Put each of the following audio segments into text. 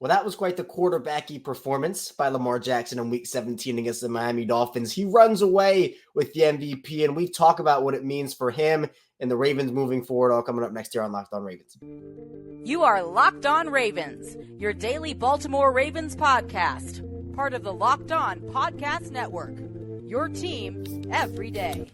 Well, that was quite the quarterbacky performance by Lamar Jackson in Week 17 against the Miami Dolphins. He runs away with the MVP, and we talk about what it means for him and the Ravens moving forward, all coming up next year on Locked On Ravens. You are Locked On Ravens, your daily Baltimore Ravens podcast, part of the Locked On Podcast Network, your team every day.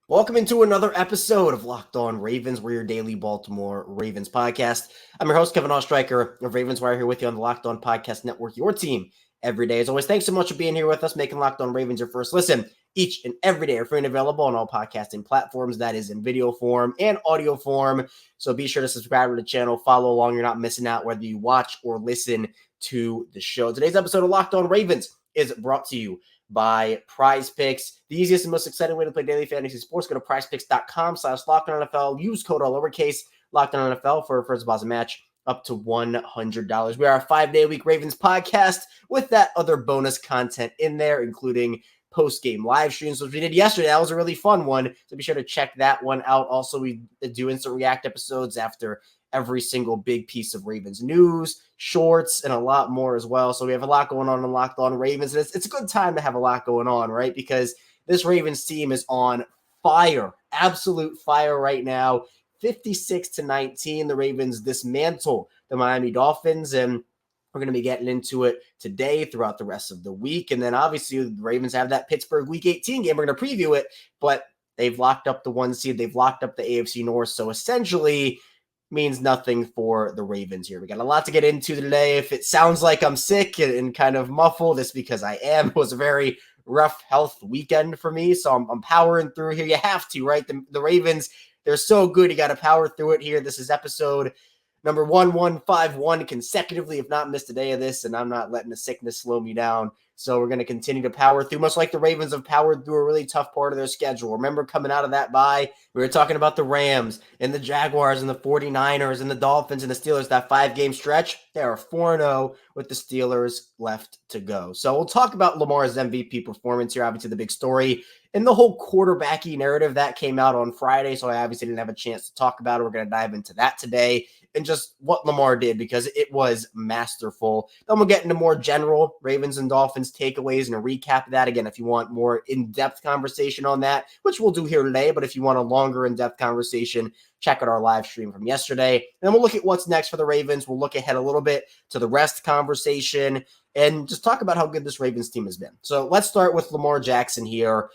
Welcome into another episode of Locked On Ravens. We're your daily Baltimore Ravens podcast. I'm your host, Kevin Ostreicher of Ravens Wire, here with you on the Locked On Podcast Network, your team every day. As always, thanks so much for being here with us, making Locked On Ravens your first listen each and every day. Are free and available on all podcasting platforms. That is in video form and audio form. So be sure to subscribe to the channel, follow along. You're not missing out whether you watch or listen to the show. Today's episode of Locked On Ravens is brought to you by PrizePicks, the easiest and most exciting way to play daily fantasy sports. Go to prizepicks.com/LockedOnNFL. Use code all lowercase LockedOnNFL for a first deposit match up to $100. We are a 5-day-a-week Ravens podcast with that other bonus content in there, including post-game live streams, which we did yesterday. That was a really fun one, so be sure to check that one out. Also, we do instant react episodes after every single big piece of Ravens news, shorts, and a lot more as well. So we have a lot going on in Locked On Ravens. And it's a good time to have a lot going on, right? Because this Ravens team is on fire, absolute fire right now. 56-19, the Ravens dismantle the Miami Dolphins, and we're going to be getting into it today throughout the rest of the week. And then obviously the Ravens have that Pittsburgh Week 18 game. We're going to preview it, but they've locked up the 1 seed. They've locked up the AFC North. So essentially means nothing for the Ravens here. We got a lot to get into today. If it sounds like I'm sick and kind of muffled, it's because I am. It was a very rough health weekend for me, so I'm powering through here. You have to, right? The Ravens, they're so good. You got to power through it here. This is episode number 1151 consecutively. If not missed a day of this, and I'm not letting the sickness slow me down. So we're going to continue to power through, much like the Ravens have powered through a really tough part of their schedule. Remember, coming out of that bye, we were talking about the Rams and the Jaguars and the 49ers and the Dolphins and the Steelers, that 5-game stretch. They are 4-0 with the Steelers left to go. So we'll talk about Lamar's MVP performance here, obviously the big story, and the whole quarterbacky narrative that came out on Friday. So I obviously didn't have a chance to talk about it. We're going to dive into that today and just what Lamar did, because it was masterful. Then we'll get into more general Ravens and Dolphins takeaways and a recap of that. Again, if you want more in-depth conversation on that, which we'll do here today, but if you want a longer in-depth conversation, check out our live stream from yesterday. And then we'll look at what's next for the Ravens. We'll look ahead a little bit to the rest conversation and just talk about how good this Ravens team has been. So let's start with Lamar Jackson here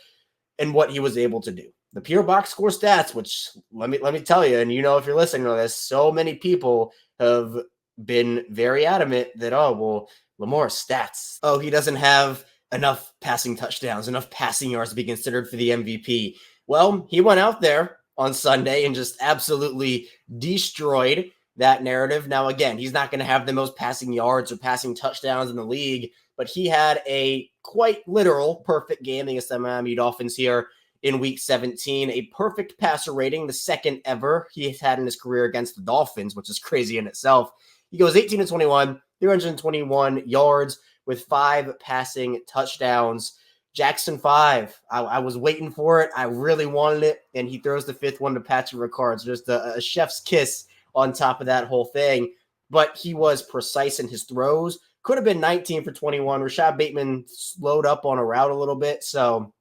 and what he was able to do. The pure box score stats, which let me tell you, and you know if you're listening to this, so many people have been very adamant that, oh, well, Lamar's stats. Oh, he doesn't have enough passing touchdowns, enough passing yards to be considered for the MVP. Well, he went out there on Sunday and just absolutely destroyed that narrative. Now, again, he's not going to have the most passing yards or passing touchdowns in the league, but he had a quite literal perfect game against the Miami Dolphins here in Week 17, a perfect passer rating, the second ever he has had in his career against the Dolphins, which is crazy in itself. He goes 18-21, 321 yards with 5 passing touchdowns. Jackson 5. I was waiting for it. I really wanted it, and he throws the 5th one to Patrick Ricard. So just a chef's kiss on top of that whole thing. But he was precise in his throws. Could have been 19 for 21. Rashad Bateman slowed up on a route a little bit, so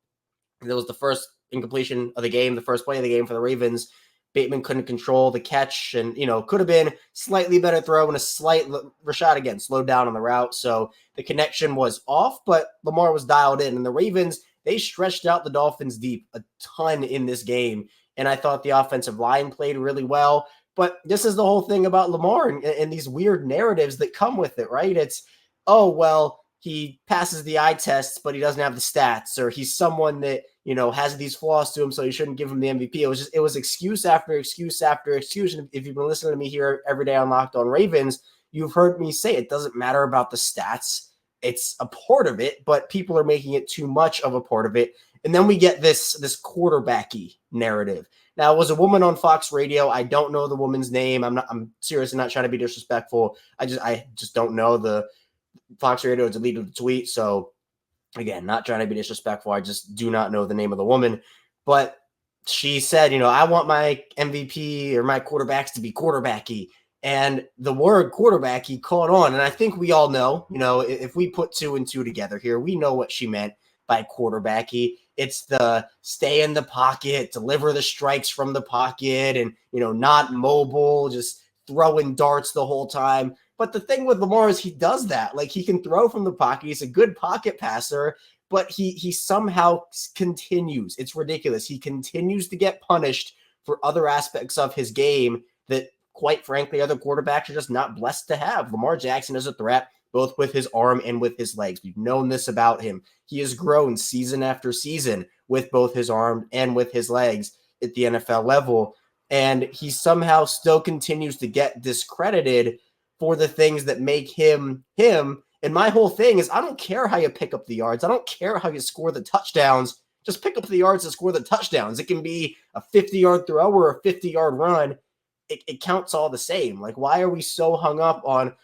that was the first incompletion of the game, the first play of the game for the Ravens. Bateman couldn't control the catch and, could have been slightly better throw and a slight Rashad again slowed down on the route. So the connection was off, but Lamar was dialed in. And the Ravens, they stretched out the Dolphins deep a ton in this game. And I thought the offensive line played really well. But this is the whole thing about Lamar and these weird narratives that come with it, right? It's, oh, well, he passes the eye tests, but he doesn't have the stats, or he's someone that, has these flaws to him, so you shouldn't give him the MVP. It was excuse after excuse after excuse. And if you've been listening to me here every day on Locked On Ravens, you've heard me say it doesn't matter about the stats. It's a part of it, but people are making it too much of a part of it. And then we get this quarterbacky narrative. Now, it was a woman on Fox Radio. I don't know the woman's name. I'm seriously not trying to be disrespectful. I just don't know. The Fox Radio deleted the tweet. So again, not trying to be disrespectful. I just do not know the name of the woman. But she said, I want my MVP or my quarterbacks to be quarterbacky. And the word quarterbacky caught on. And I think we all know, if we put 2 and 2 together here, we know what she meant by quarterbacky. It's the stay in the pocket, deliver the strikes from the pocket, and, not mobile, just throwing darts the whole time. But the thing with Lamar is he does that. Like, he can throw from the pocket. He's a good pocket passer, but he somehow continues. It's ridiculous. He continues to get punished for other aspects of his game that, quite frankly, other quarterbacks are just not blessed to have. Lamar Jackson is a threat, both with his arm and with his legs. We've known this about him. He has grown season after season with both his arm and with his legs at the NFL level. And he somehow still continues to get discredited for the things that make him him. And my whole thing is, I don't care how you pick up the yards. I don't care how you score the touchdowns. Just pick up the yards and score the touchdowns. It can be a 50-yard throw or a 50-yard run. It counts all the same. Like, why are we so hung up on,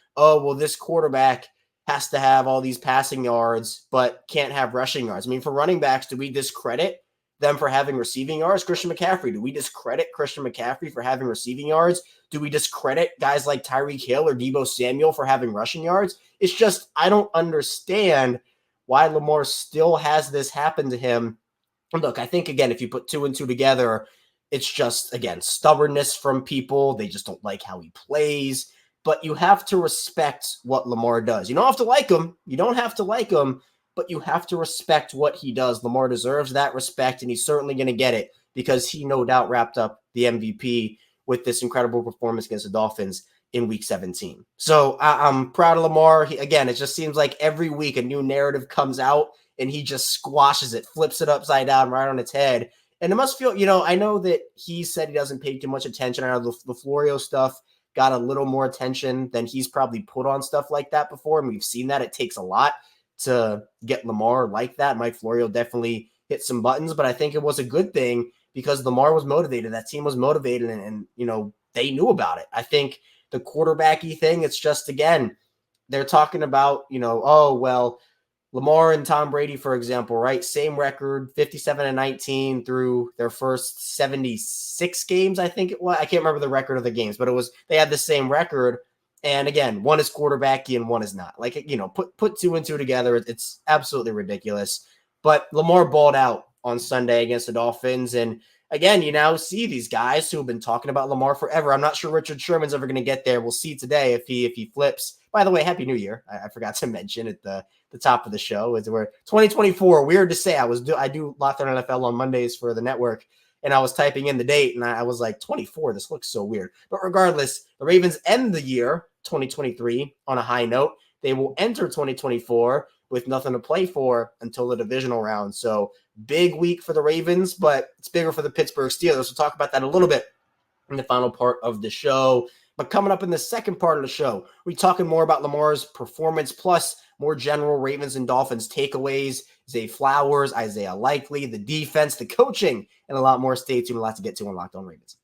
this quarterback has to have all these passing yards but can't have rushing yards? I mean, for running backs, do we discredit them for having receiving yards? Christian McCaffrey, do we discredit Christian McCaffrey for having receiving yards? Do we discredit guys like Tyreek Hill or Deebo Samuel for having rushing yards? It's just, I don't understand why Lamar still has this happen to him. And look, I think, again, if you put 2 and 2 together, it's just, again, stubbornness from people. They just don't like how he plays. But you have to respect what Lamar does. You don't have to like him. You don't have to like him, but you have to respect what he does. Lamar deserves that respect, and he's certainly going to get it because he no doubt wrapped up the MVP with this incredible performance against the Dolphins in Week 17. So I'm proud of Lamar. Again, it just seems like every week a new narrative comes out, and he just squashes it, flips it upside down right on its head. And it must feel, I know that he said he doesn't pay too much attention. I know the Florio stuff got a little more attention than he's probably put on stuff like that before. And we've seen that. It takes a lot to get Lamar like that. Mike Florio definitely hit some buttons, but I think it was a good thing because Lamar was motivated. That team was motivated, and they knew about it. I think the quarterbacky thing, it's just, again, they're talking about, Lamar and Tom Brady, for example, right? Same record, 57-19 through their first 76 games, I think it was. I can't remember the record of the games, but they had the same record. And again, one is quarterbacky and one is not. Like, put 2 and 2 together. It's absolutely ridiculous. But Lamar balled out on Sunday against the Dolphins. And again, you now see these guys who have been talking about Lamar forever. I'm not sure Richard Sherman's ever going to get there. We'll see today if he flips. By the way, Happy New Year. I forgot to mention at the top of the show. We're 2024. Weird to say. I do Locked On NFL on Mondays for the network, and I was typing in the date, and I was like, 24. This looks so weird. But regardless, the Ravens end the year 2023 on a high note. They will enter 2024 with nothing to play for until the divisional round. So big week for the Ravens, but it's bigger for the Pittsburgh Steelers. We'll talk about that a little bit in the final part of the show. But coming up in the second part of the show, we're talking more about Lamar's performance, plus more general Ravens and Dolphins takeaways, Zay Flowers, Isaiah Likely, the defense, the coaching, and a lot more. Stay tuned. A lot to get to on Locked On Ravens.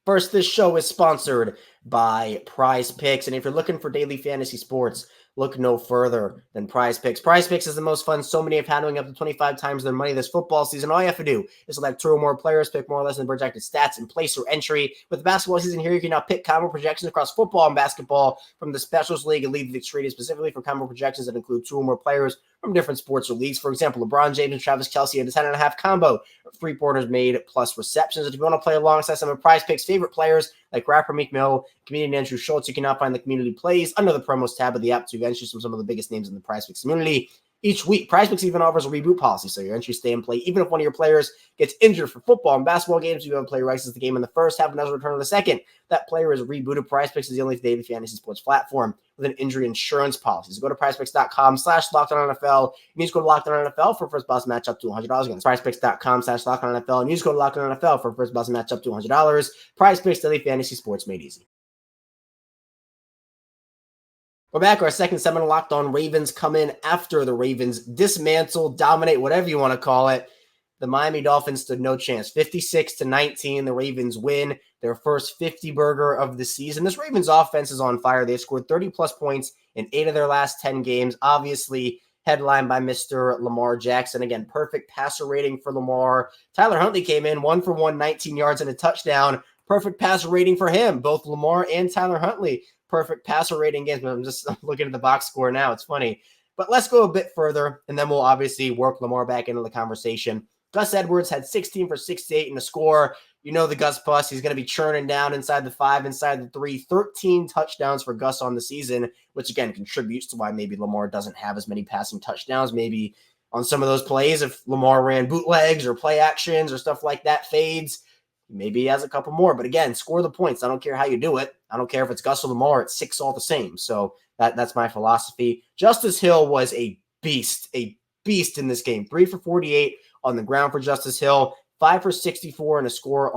First, this show is sponsored by PrizePicks. And if you're looking for daily fantasy sports, look no further than PrizePicks. PrizePicks is the most fun so many have handling up to 25 times their money this football season. All you have to do is select 2 or more players, pick more or less than projected stats, and place your entry. With the basketball season here, you can now pick combo projections across football and basketball from the Specials League and League that's created specifically for combo projections that include 2 or more players from different sports or leagues. For example, LeBron James and Travis Kelce had a 10.5 combo, 3-pointers made plus receptions. If you want to play alongside some of PrizePicks' favorite players like rapper Meek Mill, comedian Andrew Schultz, you can now find the community plays under the promos tab of the app to entries from some of the biggest names in the PrizePicks community. Each week, PrizePicks even offers a reboot policy, so your entries stay in play even if one of your players gets injured. For football and basketball games, you have a player exits the game in the first half and doesn't return in the second. That player is rebooted. PrizePicks is the only daily fantasy sports platform with an injury insurance policy. So go to PrizePicks.com/LockedOnNFL and use code LockedOnNFL for first boss match up to $100. Again, PrizePicks.com/LockedOnNFL and use code LockedOnNFL for first boss match up to $100. PrizePicks, daily fantasy sports made easy. We're back. Our second segment of Locked On Ravens come in after the Ravens dismantle, dominate, whatever you want to call it. The Miami Dolphins stood no chance. 56-19, the Ravens win their first 50 burger of the season. This Ravens offense is on fire. They've scored 30-plus points in 8 of their last 10 games. Obviously, headlined by Mr. Lamar Jackson. Again, perfect passer rating for Lamar. Tyler Huntley came in 1 for 1, 19 yards and a touchdown. Perfect passer rating for him. Both Lamar and Tyler Huntley, perfect passer rating games. I'm just looking at the box score now. It's funny. But let's go a bit further, and then we'll obviously work Lamar back into the conversation. Gus Edwards had 16 for 68 in the score. You know the Gus bus. He's going to be churning down inside the 5, inside the 3. 13 touchdowns for Gus on the season, which, again, contributes to why maybe Lamar doesn't have as many passing touchdowns. Maybe on some of those plays, if Lamar ran bootlegs or play actions or stuff like that, fades, maybe he has a couple more. But, again, score the points. I don't care how you do it. I don't care if it's Gus or Lamar. It's 6 all the same. So that's my philosophy. Justice Hill was a beast in this game. 3 for 48 on the ground for Justice Hill, 5 for 64 and a score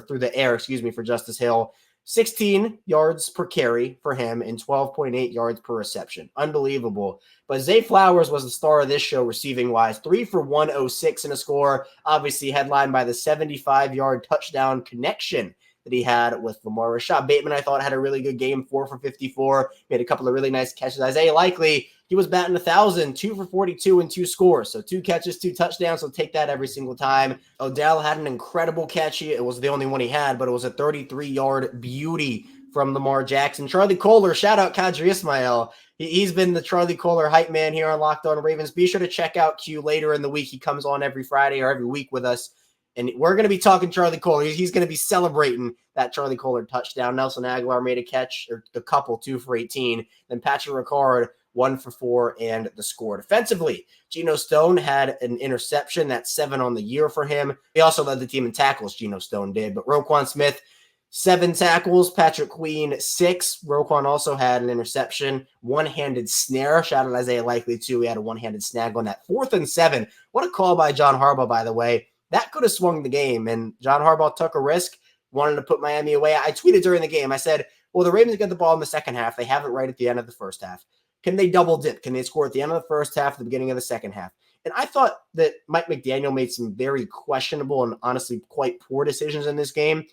through the air, for Justice Hill. 16 yards per carry for him and 12.8 yards per reception. Unbelievable. But Zay Flowers was the star of this show receiving-wise. 3 for 106 and a score, obviously headlined by the 75-yard touchdown connection that he had with Lamar. Rashad Bateman, I thought, had a really good game, 4 for 54. Made a couple of really nice catches. Isaiah Likely, he was batting 1,000, 2 for 42 and 2 scores. So 2 catches, 2 touchdowns. So take that every single time. Odell had an incredible catch. It was the only one he had, but it was a 33-yard beauty from Lamar Jackson. Charlie Kohler, shout out Kadri Ismail. He's been the Charlie Kohler hype man here on Locked On Ravens. Be sure to check out Q later in the week. He comes on every Friday or every week with us. And we're going to be talking Charlie Kohler. He's going to be celebrating that Charlie Kohler touchdown. Nelson Aguilar made a catch, or a couple, 2 for 18. Then Patrick Ricard, 1 for 4, and the score. Defensively, Geno Stone had an interception. That's 7 on the year for him. He also led the team in tackles, Geno Stone did. But Roquan Smith, 7 tackles. Patrick Queen, 6. Roquan also had an interception. One-handed snare. Shout out Isaiah Likely, too. He had a one-handed snag on that 4th and 7. What a call by John Harbaugh, by the way. That could have swung the game, and John Harbaugh took a risk, wanted to put Miami away. I tweeted during the game, I said, well, the Ravens get the ball in the second half. They have it right at the end of the first half. Can they double dip? Can they score at the end of the first half, at the beginning of the second half? And I thought that Mike McDaniel made some very questionable and honestly quite poor decisions in this game.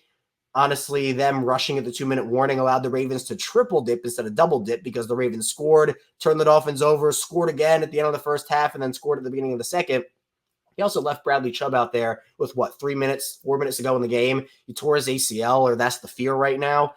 Honestly, them rushing at the 2-minute warning allowed the Ravens to triple dip instead of double dip because the Ravens scored, turned the Dolphins over, scored again at the end of the first half, and then scored at the beginning of the second. He also left Bradley Chubb out there with, 4 minutes to go in the game. He tore his ACL, or that's the fear right now.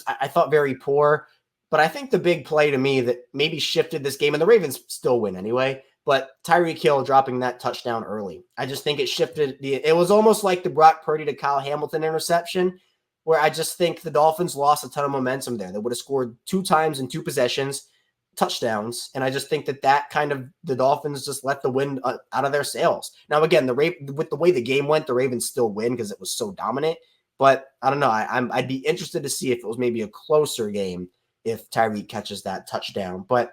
I thought very poor. But I think the big play to me that maybe shifted this game, and the Ravens still win anyway, but Tyreek Hill dropping that touchdown early. I just think it shifted. It was almost like the Brock Purdy to Kyle Hamilton interception, where I just think the Dolphins lost a ton of momentum there. They would have scored 2 times in 2 possessions, touchdowns, and I just think that kind of the Dolphins just let the wind out of their sails. Now, again, with the way the game went, the Ravens still win because it was so dominant, but I don't know. I'd be interested to see if it was maybe a closer game if Tyreek catches that touchdown. But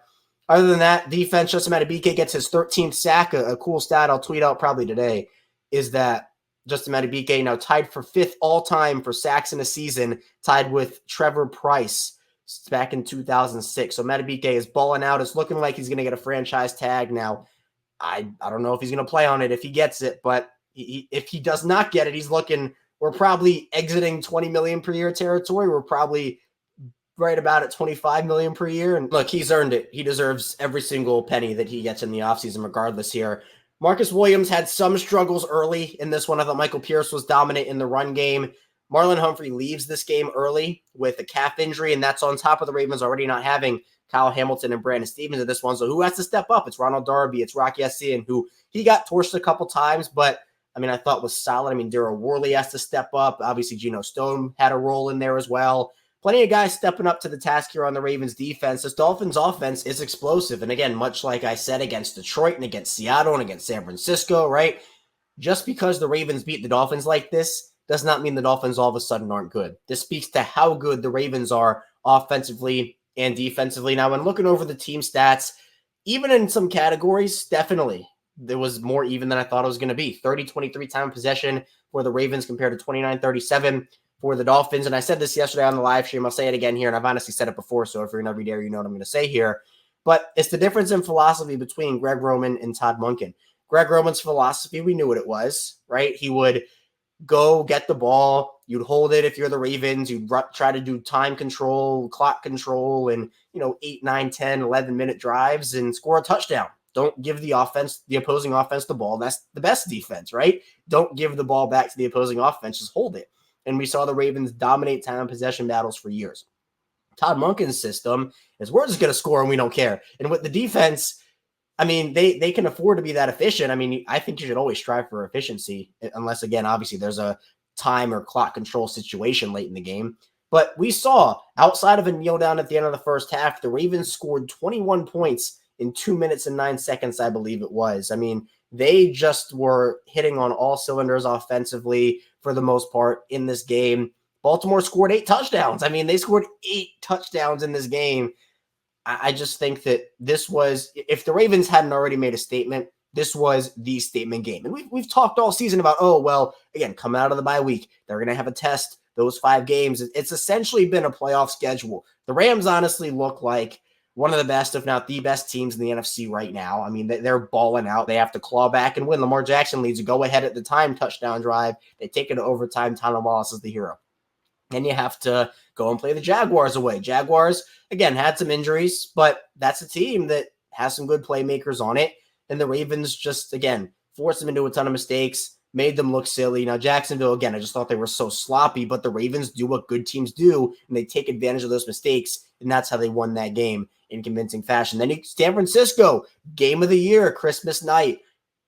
other than that, defense, Justin Madubuike gets his 13th sack. A cool stat I'll tweet out probably today is that Justin Madubuike now tied for 5th all-time for sacks in a season, tied with Trevor Price back in 2006. So Madubuike is balling out. It's looking like he's going to get a franchise tag. Now, I don't know if he's going to play on it if he gets it, but if he does not get it, we're probably exiting $20 million per year territory. We're probably right about at $25 million per year. And look, he's earned it. He deserves every single penny that he gets in the offseason regardless here. Marcus Williams had some struggles early in this one. I thought Michael Pierce was dominant in the run game. Marlon Humphrey leaves this game early with a calf injury, and that's on top of the Ravens already not having Kyle Hamilton and Brandon Stevens in this one. So who has to step up? It's Ronald Darby. It's Rocky Essien, who he got torched a couple times, but I thought was solid. Daryl Worley has to step up. Obviously, Geno Stone had a role in there as well. Plenty of guys stepping up to the task here on the Ravens defense. This Dolphins offense is explosive. And again, much like I said against Detroit and against Seattle and against San Francisco, right? Just because the Ravens beat the Dolphins like this does not mean the Dolphins all of a sudden aren't good. This speaks to how good the Ravens are offensively and defensively. Now, when looking over the team stats, even in some categories, definitely, there was more even than I thought it was going to be. 30-23 time possession for the Ravens compared to 29-37 for the Dolphins. And I said this yesterday on the live stream. I'll say it again here. And I've honestly said it before. So if you're an everyday, you know what I'm going to say here. But it's the difference in philosophy between Greg Roman and Todd Monken. Greg Roman's philosophy, we knew what it was, right? He would go get the ball. You'd hold it if you're the Ravens. You'd try to do time control, clock control, and 8, 9, 10, 11-minute drives and score a touchdown. Don't give the opposing offense the ball. That's the best defense, right? Don't give the ball back to the opposing offense. Just hold it. And we saw the Ravens dominate time possession battles for years. Todd Monken's system is we're just going to score and we don't care. And with the defense, I mean, they can afford to be that efficient. I mean, I think you should always strive for efficiency, unless, again, obviously there's a time or clock control situation late in the game. But we saw, outside of a kneel down at the end of the first half, the Ravens scored 21 points in 2 minutes and 9 seconds, I believe it was. I mean, they just were hitting on all cylinders offensively for the most part in this game. Baltimore scored 8 touchdowns. I mean, they scored 8 touchdowns in this game. I just think that this was, if the Ravens hadn't already made a statement, this was the statement game. And we've talked all season about, again, coming out of the bye week, they're going to have a test, those 5 games. It's essentially been a playoff schedule. The Rams honestly look like one of the best, if not the best teams in the NFC right now. I mean, they're balling out. They have to claw back and win. Lamar Jackson leads a go-ahead at the time touchdown drive. They take it to overtime. Tyler Wallace is the hero. And you have to go and play the Jaguars away. Jaguars, again, had some injuries, but that's a team that has some good playmakers on it. And the Ravens just, again, forced them into a ton of mistakes, made them look silly. Now, Jacksonville, again, I just thought they were so sloppy, but the Ravens do what good teams do, and they take advantage of those mistakes, and that's how they won that game in convincing fashion. Then San Francisco, game of the year, Christmas night.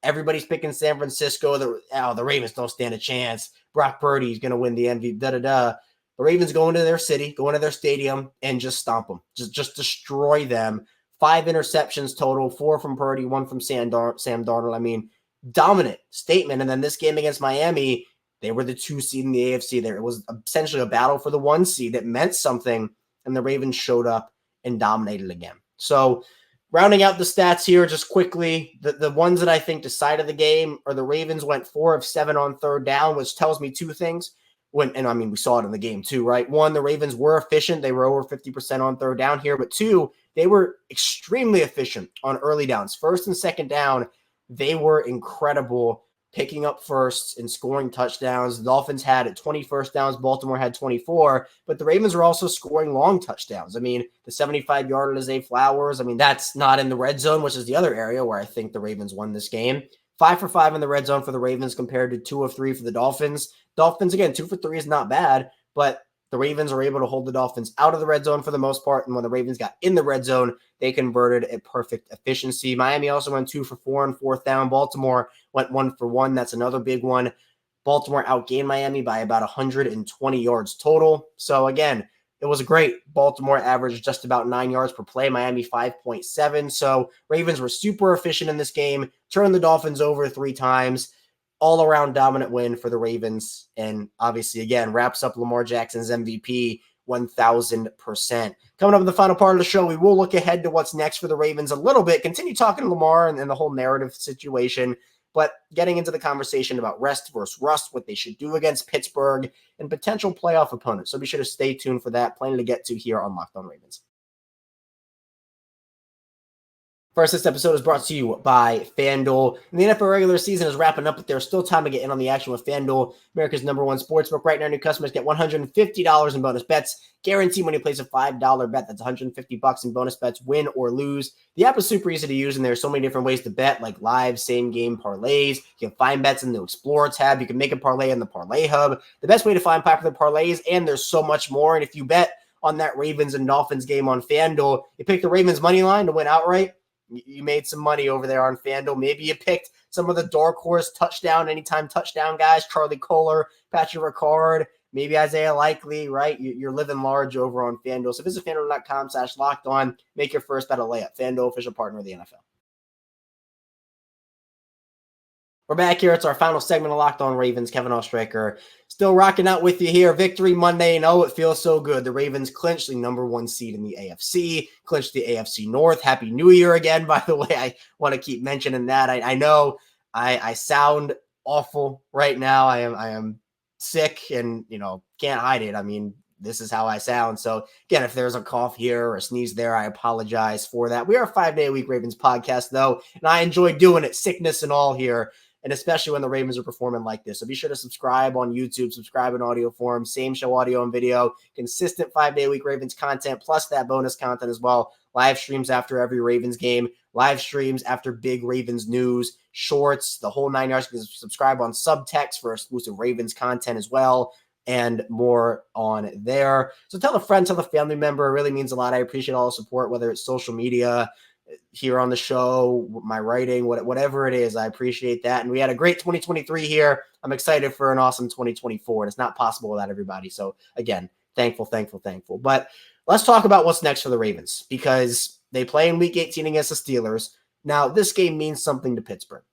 Everybody's picking San Francisco. The Ravens don't stand a chance. Brock Purdy's going to win the MVP, The Ravens go into their city, go into their stadium, and just stomp them. Just destroy them. 5 interceptions total, 4 from Purdy, 1 from Sam Darnold. I mean, dominant statement. And then this game against Miami, they were the 2 seed in the AFC there. It was essentially a battle for the 1 seed. It meant something, and the Ravens showed up and dominated again. So rounding out the stats here just quickly, the ones that I think decided the game are the Ravens went 4 of 7 on third down, which tells me 2 things. We saw it in the game too, right? 1, the Ravens were efficient. They were over 50% on third down here. But 2, they were extremely efficient on early downs. First and second down, they were incredible, picking up firsts and scoring touchdowns. The Dolphins had 20 first downs. Baltimore had 24. But the Ravens were also scoring long touchdowns. I mean, the 75-yarder to Zay Flowers, that's not in the red zone, which is the other area where I think the Ravens won this game. 5 for 5 in the red zone for the Ravens compared to 2 of 3 for the Dolphins. Dolphins, again, 2 for 3 is not bad, but the Ravens are able to hold the Dolphins out of the red zone for the most part. And when the Ravens got in the red zone, they converted at perfect efficiency. Miami also went 2 for 4 on fourth down. Baltimore went 1 for 1. That's another big one. Baltimore outgained Miami by about 120 yards total. So again, it was great. Baltimore averaged just about 9 yards per play. Miami 5.7. So Ravens were super efficient in this game, turned the Dolphins over 3 times. All-around dominant win for the Ravens. And obviously, again, wraps up Lamar Jackson's MVP 1,000%. Coming up in the final part of the show, we will look ahead to what's next for the Ravens a little bit, continue talking to Lamar and the whole narrative situation, but getting into the conversation about rest versus rust, what they should do against Pittsburgh, and potential playoff opponents. So be sure to stay tuned for that. Plenty to get to here on Locked On Ravens. First, this episode is brought to you by FanDuel. And the NFL regular season is wrapping up, but there's still time to get in on the action with FanDuel, America's #1 sportsbook. Right now, new customers get $150 in bonus bets. Guaranteed when you place a $5 bet. That's $150 in bonus bets, win or lose. The app is super easy to use, and there's so many different ways to bet, like live, same-game parlays. You can find bets in the Explorer tab. You can make a parlay in the Parlay Hub. The best way to find popular parlays, and there's so much more. And if you bet on that Ravens and Dolphins game on FanDuel, you pick the Ravens money line to win outright. You made some money over there on FanDuel. Maybe you picked some of the dark horse anytime touchdown guys, Charlie Kohler, Patrick Ricard, maybe Isaiah Likely, right? You're living large over on FanDuel. So visit FanDuel.com/lockedon. Make your first bet a layup. FanDuel, official partner of the NFL. We're back here. It's our final segment of Locked On Ravens. Kevin Oestreicher still rocking out with you here. Victory Monday, and it feels so good. The Ravens clinched the #1 seed in the AFC, clinched the AFC North. Happy New Year again, by the way. I want to keep mentioning that. I know I sound awful right now. I am sick and, can't hide it. I mean, this is how I sound. So again, if there's a cough here or a sneeze there, I apologize for that. We are a 5-day-a-week Ravens podcast though, and I enjoy doing it, sickness and all here. And especially when the Ravens are performing like this. So be sure to subscribe on YouTube, subscribe in audio form, same show audio and video, consistent 5-day-a-week Ravens content, plus that bonus content as well. Live streams after every Ravens game, live streams after big Ravens news, shorts, the whole 9 yards. You can subscribe on Subtext for exclusive Ravens content as well, and more on there. So tell a friend, tell a family member. It really means a lot. I appreciate all the support, whether it's social media, here on the show, my writing, whatever it is. I appreciate that. And we had a great 2023 here. I'm excited for an awesome 2024. And it's not possible without everybody. So again, thankful. But let's talk about what's next for the Ravens, because they play in week 18 against the Steelers. Now, this game means something to Pittsburgh.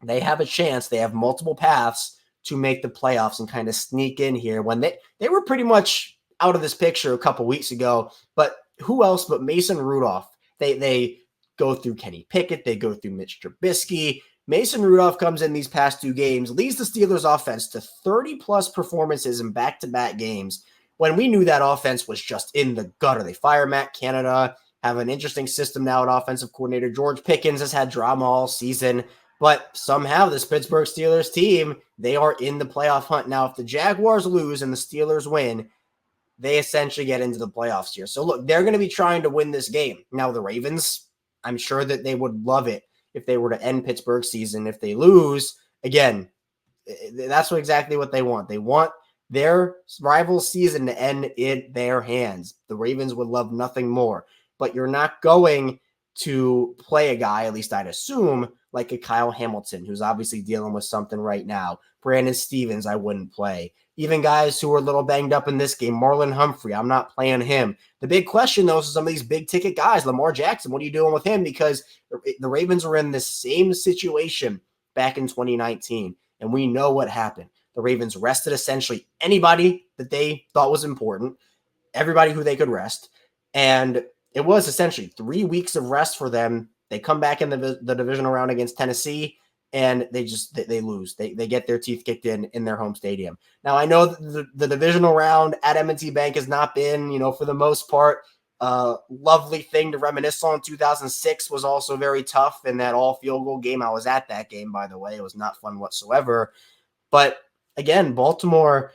They have a chance. They have multiple paths to make the playoffs and kind of sneak in here when they were pretty much out of this picture a couple weeks ago. But who else but Mason Rudolph? They go through Kenny Pickett. They go through Mitch Trubisky. Mason Rudolph comes in these past 2 games, leads the Steelers offense to 30-plus performances in back-to-back games when we knew that offense was just in the gutter. They fire Matt Canada, have an interesting system now at offensive coordinator. George Pickens has had drama all season, but somehow this Pittsburgh Steelers team, they are in the playoff hunt. Now, if the Jaguars lose and the Steelers win, they essentially get into the playoffs here. So look, they're going to be trying to win this game. Now the Ravens, I'm sure that they would love it if they were to end Pittsburgh's season. If they lose, again, that's exactly what they want. They want their rival season to end in their hands. The Ravens would love nothing more, but you're not going to play a guy, at least I'd assume, like a Kyle Hamilton, who's obviously dealing with something right now. Brandon Stevens, I wouldn't play. Even guys who are a little banged up in this game, Marlon Humphrey, I'm not playing him. The big question, though, is some of these big-ticket guys, Lamar Jackson, what are you doing with him? Because the Ravens were in the same situation back in 2019, and we know what happened. The Ravens rested essentially anybody that they thought was important, everybody who they could rest, and it was essentially 3 weeks of rest for them. They come back in the divisional round against Tennessee, and they lose. They get their teeth kicked in their home stadium. Now, I know the divisional round at M&T Bank has not been, for the most part, a lovely thing to reminisce on. 2006 was also very tough in that all field goal game. I was at that game, by the way. It was not fun whatsoever. But again, Baltimore,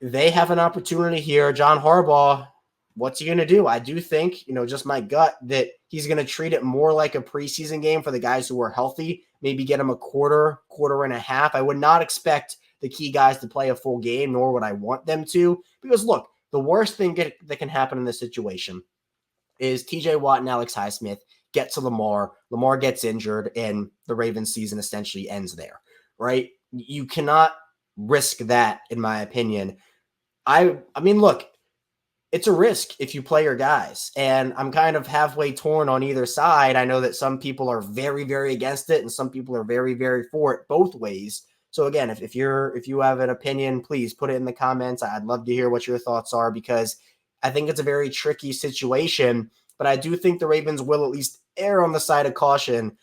they have an opportunity here. John Harbaugh, what's he going to do? I do think, just my gut, that he's going to treat it more like a preseason game for the guys who are healthy, maybe get them a quarter and a half. I would not expect the key guys to play a full game, nor would I want them to, because look, the worst thing that can happen in this situation is TJ Watt and Alex Highsmith get to Lamar. Lamar gets injured, and the Ravens season essentially ends there, right? You cannot risk that, in my opinion. I mean, look, it's a risk if you play your guys, and I'm kind of halfway torn on either side. I know that some people are very, very against it, and some people are very, very for it, both ways. So again, if you have an opinion, please put it in the comments. I'd love to hear what your thoughts are, because I think it's a very tricky situation, but I do think the Ravens will at least err on the side of caution,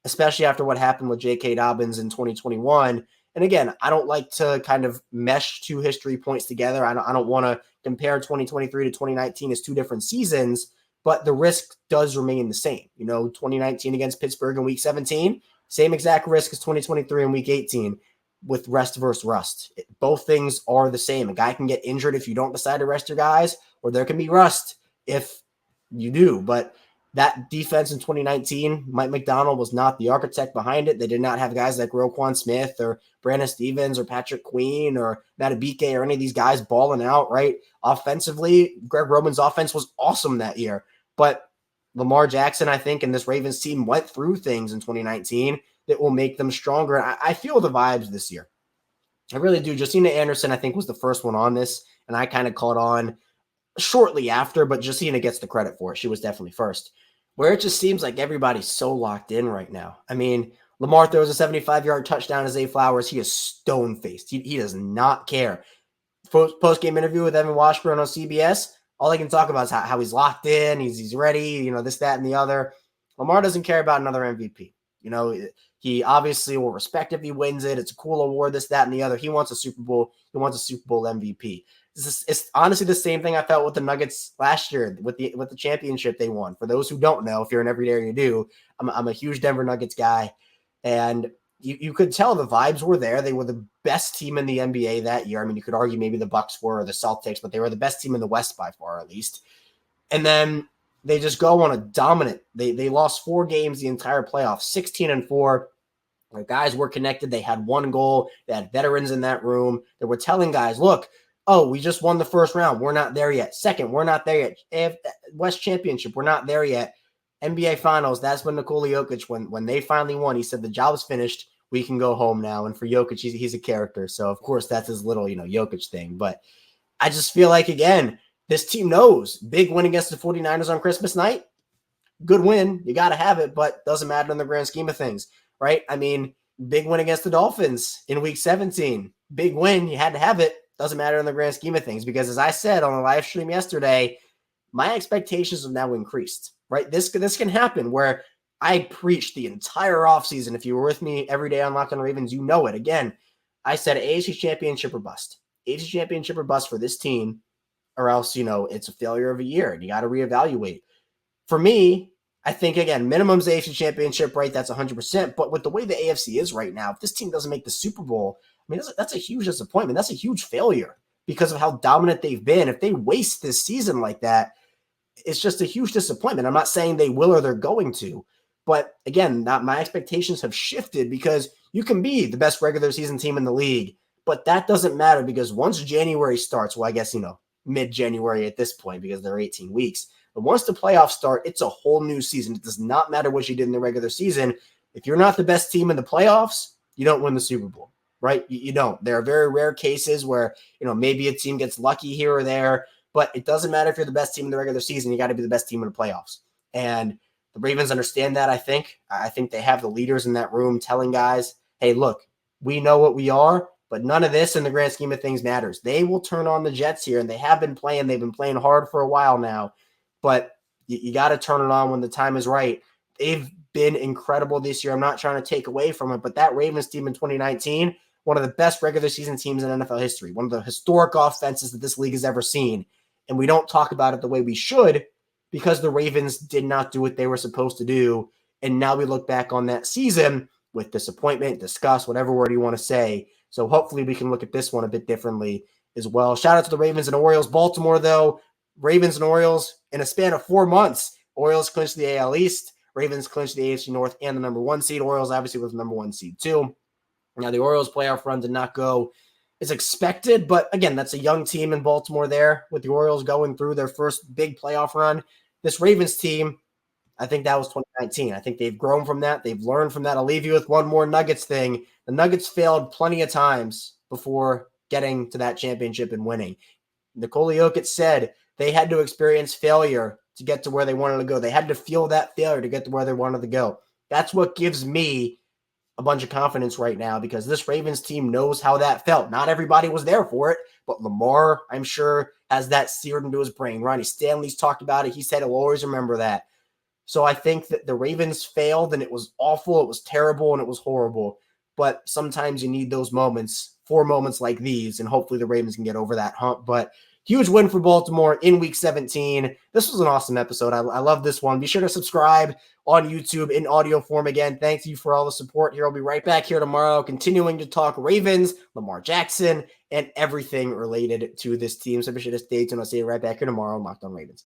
especially after what happened with J.K. Dobbins in 2021. And again, I don't like to kind of mesh 2 history points together. I don't want to compare 2023 to 2019 as 2 different seasons, but the risk does remain the same. 2019 against Pittsburgh in week 17, same exact risk as 2023 in week 18 with rest versus rust. Both things are the same. A guy can get injured if you don't decide to rest your guys, or there can be rust if you do. But that defense in 2019, Mike McDonald was not the architect behind it. They did not have guys like Roquan Smith or Brandon Stevens or Patrick Queen or Matabike or any of these guys balling out, right? Offensively, Greg Roman's offense was awesome that year. But Lamar Jackson, I think, and this Ravens team went through things in 2019 that will make them stronger. I feel the vibes this year. I really do. Josina Anderson, I think, was the first one on this, and I kind of caught on shortly after, but Josina gets the credit for it. She was definitely first. Where it just seems like everybody's so locked in right now. I mean, Lamar throws a 75-yard touchdown to Zay Flowers. He is stone-faced. He does not care. Post-game interview with Evan Washburn on CBS, all he can talk about is how he's locked in, he's ready, this, that, and the other. Lamar doesn't care about another MVP. He obviously will respect if he wins it. It's a cool award, this, that, and the other. He wants a Super Bowl. He wants a Super Bowl MVP. It's honestly the same thing I felt with the Nuggets last year with the championship they won. For those who don't know, if you're in every area you do, I'm a huge Denver Nuggets guy, and you could tell the vibes were there. They were the best team in the NBA that year. I mean, you could argue maybe the Bucks were or the Celtics, but they were the best team in the West by far, at least. And then they just go on a dominant. They lost 4 games the entire playoffs, 16-4. The guys were connected. They had one goal. They had veterans in that room. They were telling guys, look, oh, we just won the first round. We're not there yet. Second, we're not there yet. West Championship, we're not there yet. NBA Finals, that's when Nikola Jokic, when they finally won, he said the job's finished. We can go home now. And for Jokic, he's a character. So, of course, that's his little, Jokic thing. But I just feel like, again, this team knows. Big win against the 49ers on Christmas night. Good win. You got to have it, but doesn't matter in the grand scheme of things, right? I mean, big win against the Dolphins in Week 17. Big win. You had to have it. Doesn't matter in the grand scheme of things because, as I said on the live stream yesterday, my expectations have now increased, right? This can happen where I preached the entire offseason. If you were with me every day on Locked On Ravens, you know it. Again, I said AFC Championship or bust. AFC Championship or bust for this team, or else, it's a failure of a year and you got to reevaluate. For me, I think, again, minimum's AFC Championship, right? That's 100%. But with the way the AFC is right now, if this team doesn't make the Super Bowl, I mean, that's a huge disappointment. That's a huge failure because of how dominant they've been. If they waste this season like that, it's just a huge disappointment. I'm not saying they will or they're going to. But again, my expectations have shifted because you can be the best regular season team in the league, but that doesn't matter because once January starts, well, I guess, mid-January at this point because they're 18 weeks. But once the playoffs start, it's a whole new season. It does not matter what you did in the regular season. If you're not the best team in the playoffs, you don't win the Super Bowl, right? You don't. There are very rare cases where, maybe a team gets lucky here or there, but it doesn't matter if you're the best team in the regular season. You got to be the best team in the playoffs. And the Ravens understand that, I think. I think they have the leaders in that room telling guys, hey, look, we know what we are, but none of this in the grand scheme of things matters. They will turn on the Jets here, and they have been playing. They've been playing hard for a while now, but you got to turn it on when the time is right. They've been incredible this year. I'm not trying to take away from it, but that Ravens team in 2019, one of the best regular season teams in NFL history, one of the historic offenses that this league has ever seen. And we don't talk about it the way we should because the Ravens did not do what they were supposed to do. And now we look back on that season with disappointment, disgust, whatever word you want to say. So hopefully we can look at this one a bit differently as well. Shout out to the Ravens and Orioles. Baltimore, though, Ravens and Orioles in a span of 4 months. Orioles clinched the AL East. Ravens clinched the AFC North and the number 1 seed. Orioles obviously was the number 1 seed too. Now the Orioles playoff run did not go as expected, but again, that's a young team in Baltimore there with the Orioles going through their first big playoff run. This Ravens team, I think that was 2019. I think they've grown from that. They've learned from that. I'll leave you with one more Nuggets thing. The Nuggets failed plenty of times before getting to that championship and winning. Nikola Jokic said they had to experience failure to get to where they wanted to go. They had to feel that failure to get to where they wanted to go. That's what gives me a bunch of confidence right now because this Ravens team knows how that felt. Not everybody was there for it, but Lamar, I'm sure, has that seared into his brain. Ronnie Stanley's talked about it. He said he'll always remember that. So I think that the Ravens failed and it was awful, it was terrible, and it was horrible. But sometimes you need those moments, 4 moments like these, and hopefully the Ravens can get over that hump. But huge win for Baltimore in Week 17. This was an awesome episode. I love this one. Be sure to subscribe on YouTube in audio form. Again, thank you for all the support here. I'll be right back here tomorrow, continuing to talk Ravens, Lamar Jackson, and everything related to this team. So be sure to stay tuned. I'll see you right back here tomorrow on Locked On Ravens.